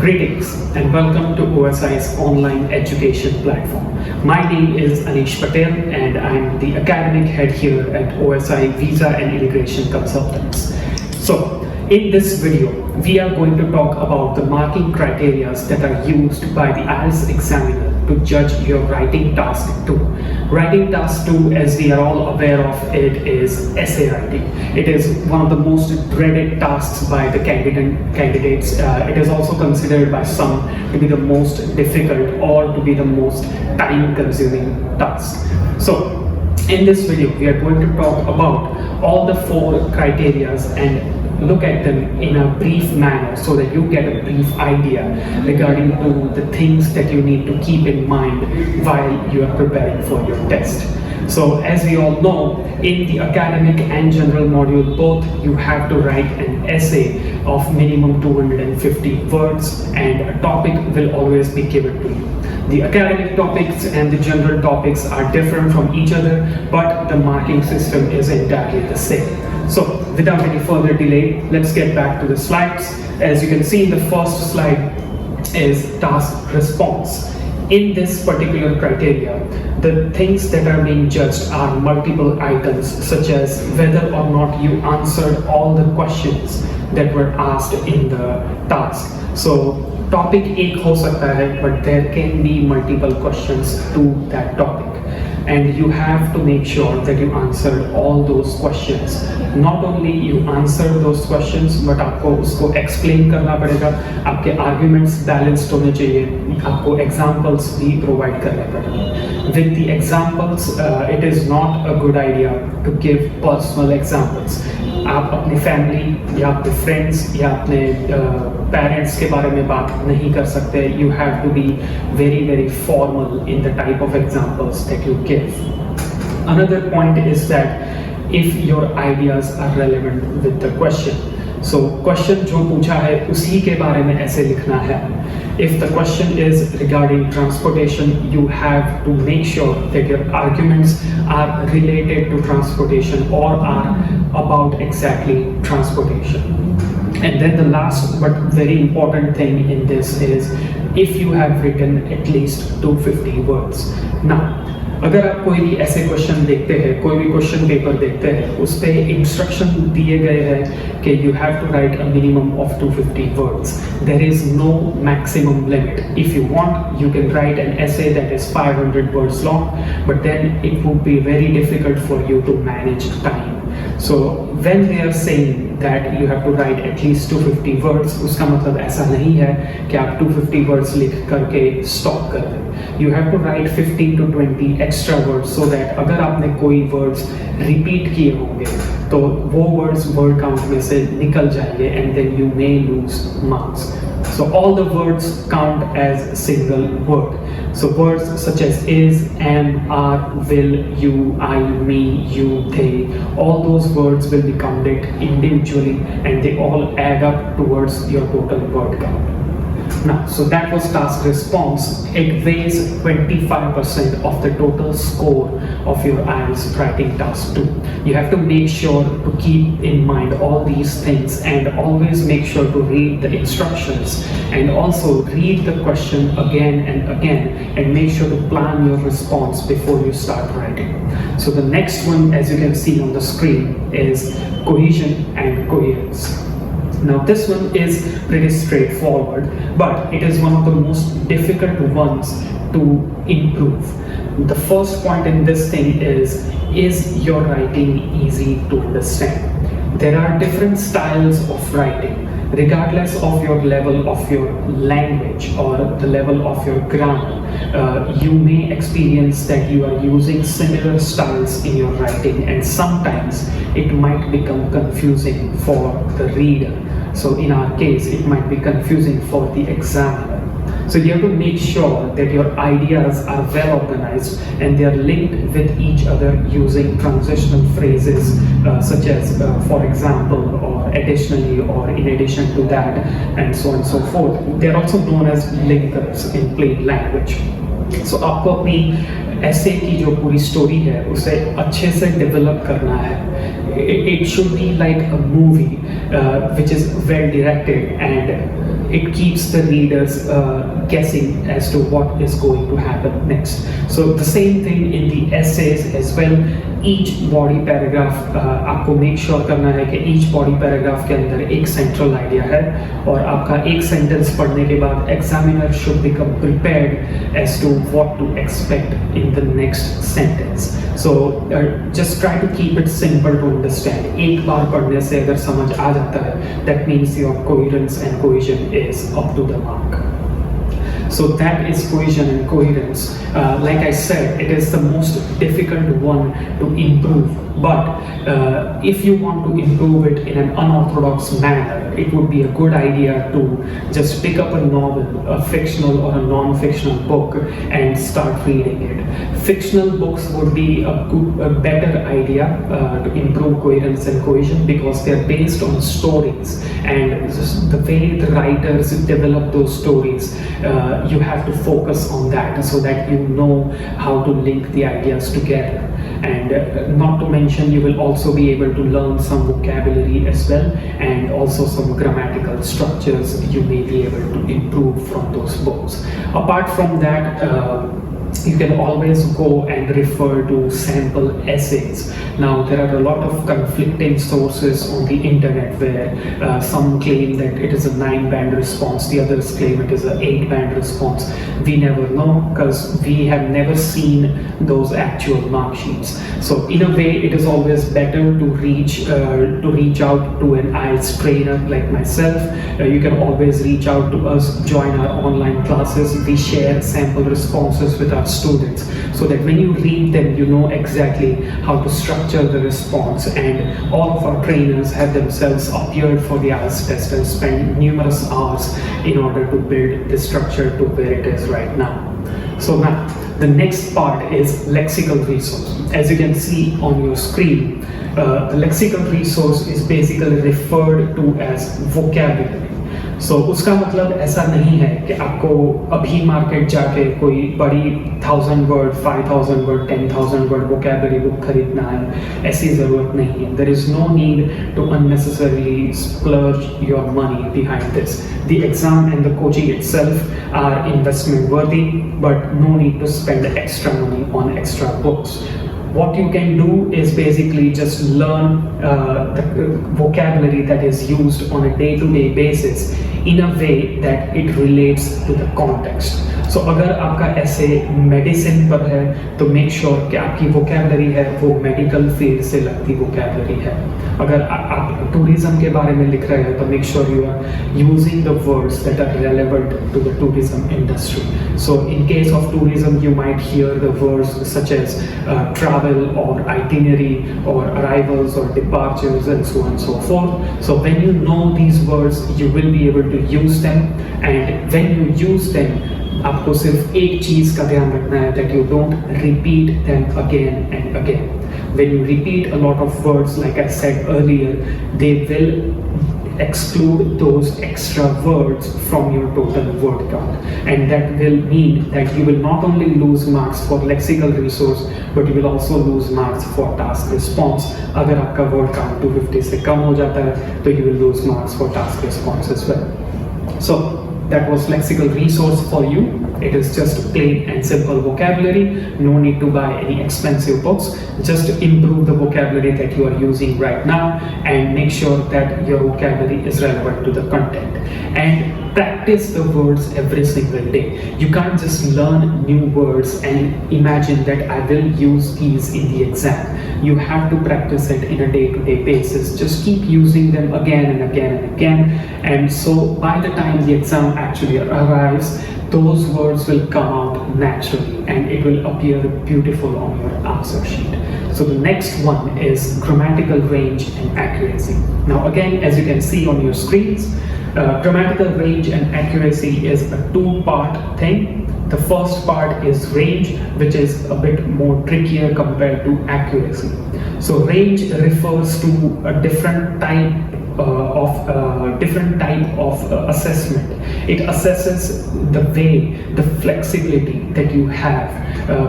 Greetings and welcome to OSI's online education platform. My name is Anish Patel and I'm the academic head here at OSI Visa and Immigration Consultants. So, in this video, we are going to talk about the marking criteria that are used by the IELTS examiner to judge your writing task 2. Writing task 2, as we are all aware of it, is essay writing. It is one of the most dreaded tasks by the candidates. It is also considered by some to be the most difficult or to be the most time-consuming task. So, in this video, we are going to talk about all the 4 criteria and look at them in a brief manner so that you get a brief idea regarding to the things that you need to keep in mind while you are preparing for your test. So as we all know, in the academic and general module both, you have to write an essay of minimum 250 words and a topic will always be given to you. The academic topics and the general topics are different from each other, but the marking system is entirely the same. So without any further delay, let's get back to the slides. As you can see, the first slide is task response. In this particular criteria, the things that are being judged are multiple items, such as whether or not you answered all the questions that were asked in the task. So topic एक हो सकता है, but there can be multiple questions to that topic. And you have to make sure that you answered all those questions. Not only you answer those questions, but आपको उसको explain करना पड़ेगा, आपके arguments balanced होने चाहिए, आपको examples भी provide करने पड़ेंगे. With the examples, it is not a good idea to give personal examples. आप अपनी family या अपने friends या अपने parents के बारे में बात नहीं कर सकते. You have to be very formal in the type of examples that you give. Another point is that if your ideas are relevant with the question. So question जो पूछा है उसी के बारे में ऐसे लिखना है. If the question is regarding transportation, you have to make sure that your arguments are related to transportation or are about exactly transportation. And then the last but very important thing in this is if you have written at least 250 words. Now, अगर आप कोई भी ऐसे question देखते हैं, कोई भी question paper देखते हैं, उस पे इंस्ट्रक्शन दिए गए हैं कि you have to write a minimum of 250 words. There is no maximum limit. If you want, you can write an essay that is 500 words long, but then it would be very difficult for you to manage time. So when they are saying that you have to write at least 250 words, उसका मतलब ऐसा नहीं है कि आप 250 words लिख करके stop कर दें. You have to write 15 to 20 extra words so that अगर आपने कोई words repeat किए होंगे तो वो words word count में से निकल जाएंगे and then you may lose marks. So all the words count as a single word. So words such as is, am, are, will, you, I, me, you, they, all those words will be counted individually and they all add up towards your total word count. Now, so that was task response. It weighs 25% of the total score of your IELTS writing task 2. You have to make sure to keep in mind all these things and always make sure to read the instructions and also read the question again and again and make sure to plan your response before you start writing. So the next one, as you can see on the screen, is cohesion and coherence. Now this one is pretty straightforward, but it is one of the most difficult ones to improve. The first point in this thing is your writing easy to understand? There are different styles of writing. Regardless of your level of your language or the level of your grammar, you may experience that you are using similar styles in your writing and sometimes it might become confusing for the reader. So in our case, it might be confusing for the examiner. So you have to make sure that your ideas are well organized and they are linked with each other using transitional phrases such as for example or additionally or in addition to that and so on and so forth. They are also known as linkers in plain language. So आपको अपनी ऐसे की जो पूरी story है उसे अच्छे से डेवलप करना है. It should be like a movie which is well directed, and it keeps the readers guessing as to what is going to happen next. So the same thing in the essays as well. Each body paragraph आपको make sure करना है कि each body paragraph के अंदर एक central idea है, और आपका एक sentence पढ़ने के बाद examiner should become prepared as to what to expect in the next sentence. So just try to keep it simple to understand. एक बार पढ़ने से अगर समझ आ जाता है, that means your coherence and cohesion is up to the mark. So that is cohesion and coherence. Like I said, it is the most difficult one to improve. But if you want to improve it in an unorthodox manner, it would be a good idea to just pick up a novel, a fictional or a non-fictional book, and start reading it. Fictional books would be a better idea to improve coherence and cohesion, because they are based on stories, and just the way the writers develop those stories, you have to focus on that so that you know how to link the ideas together. And not to mention, you will also be able to learn some vocabulary as well, and also some grammatical structures you may be able to improve from those books. Apart from that, you can always go and refer to sample essays. Now, there are a lot of conflicting sources on the internet where some claim that it is a 9-band response, the others claim it is an 8-band response. We never know, because we have never seen those actual mark sheets. So in a way, it is always better to reach out to an IELTS trainer like myself. You can always reach out to us, join our online classes. We share sample responses with our students, so that when you read them, you know exactly how to structure the response. And all of our trainers have themselves appeared for the IELTS test and spent numerous hours in order to build the structure to where it is right now. So now, the next part is lexical resource. As you can see on your screen, the lexical resource is basically referred to as vocabulary. So उसका मतलब ऐसा नहीं है कि आपको अभी market जाके कोई बड़ी 1000 word, 5000 word, 10,000 word vocabulary book खरीदना है. ऐसी ज़रूरत नहीं है. There is no need to unnecessarily splurge your money behind this. The exam and the coaching itself are investment worthy, but no need to spend extra money on extra books. What you can do is basically just learn the vocabulary that is used on a day-to-day basis in a way that it relates to the context. So अगर आपका ऐसे medicine पर है, तो make sure कि आपकी vocabulary है वो मेडिकल फील्ड से लगती vocabulary है. अगर आप टूरिज्म के बारे में लिख रहे हैं, तो make sure you are using the words that are relevant to the tourism industry. So in case of tourism, you might hear the words such as travel or itinerary or arrivals or departures and so on and so forth. So when you know these words, you will be able to use them, and when you use them, आपको सिर्फ एक चीज का ध्यान रखना है, that you don't repeat them again and again. When you repeat a lot of words, like I said earlier, they will exclude those extra words from your total word count, and that will mean that you will not only lose marks for lexical resource, but you will also lose marks for task response. अगर आपका word count 250 से कम हो जाता है, तो you will lose marks for task response as well. So that was lexical resource for you. It is just plain and simple vocabulary. No need to buy any expensive books. Just improve the vocabulary that you are using right now, and make sure that your vocabulary is relevant to the content. And practice the words every single day. You can't just learn new words and imagine that I will use these in the exam. You have to practice it in a day-to-day basis. Just keep using them again and again and again. And so by the time the exam actually arrives, those words will come out naturally and it will appear beautiful on your answer sheet. So the next one is grammatical range and accuracy. Now again, as you can see on your screens, grammatical range and accuracy is a two-part thing. The first part is range, which is a bit more trickier compared to accuracy. So range refers to a different type of assessment. It assesses the way, the flexibility that you have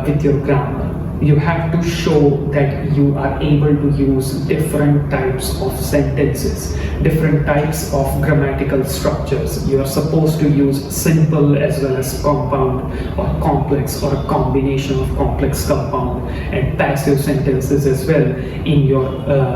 with your grammar. you have to show that you are able to use different types of sentences, different types of grammatical structures. You are supposed to use simple as well as compound or complex, or a combination of complex, compound and passive sentences as well in your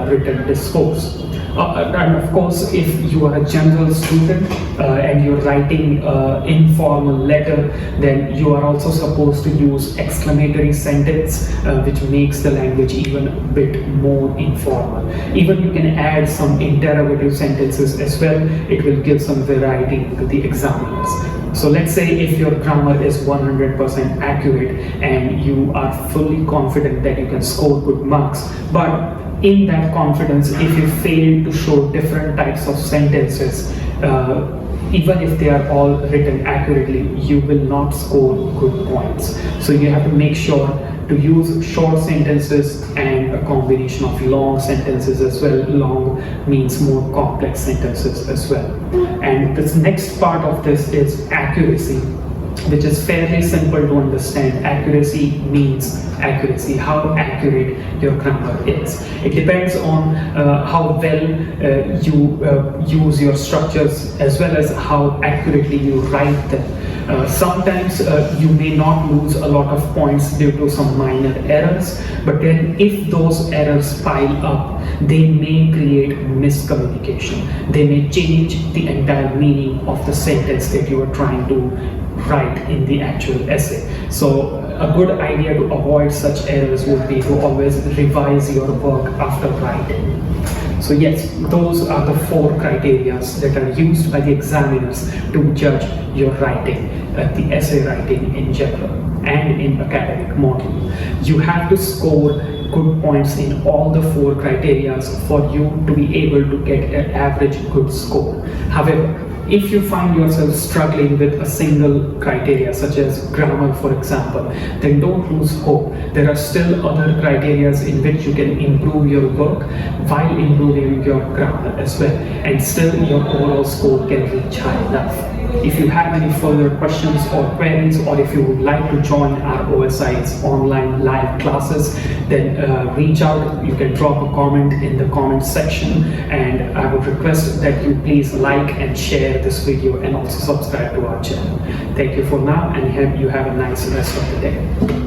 written discourse. And of course, if you are a general student and you're writing informal letter, then you are also supposed to use exclamatory sentence, which makes the language even a bit more informal. Even you can add some interrogative sentences as well. It will give some variety to the examiners. So let's say if your grammar is 100% accurate and you are fully confident that you can score good marks, but in that confidence, if you fail to show different types of sentences, even if they are all written accurately, you will not score good points. So you have to make sure to use short sentences and a combination of long sentences as well. Long means more complex sentences as well. And this next part of this is accuracy, which is fairly simple to understand. Accuracy means accuracy, how accurate your grammar is. It depends on how well you use your structures as well as how accurately you write them. Sometimes you may not lose a lot of points due to some minor errors, but then if those errors pile up, they may create miscommunication. They may change the entire meaning of the sentence that you are trying to write in the actual essay. So a good idea to avoid such errors would be to always revise your work after writing. So yes, those are the 4 criteria that are used by the examiners to judge your writing, the essay writing in general and in academic module. You have to score good points in all the 4 criteria for you to be able to get an average good score. However, if you find yourself struggling with a single criteria, such as grammar for example, then don't lose hope. There are still other criteria in which you can improve your work while improving your grammar as well, and still your overall score can reach high enough. If you have any further questions or queries, or if you would like to join our OSI's online live classes, then reach out. You can drop a comment in the comment section, and I would request that you please like and share this video and also subscribe to our channel. Thank you for now, and you have a nice rest of the day.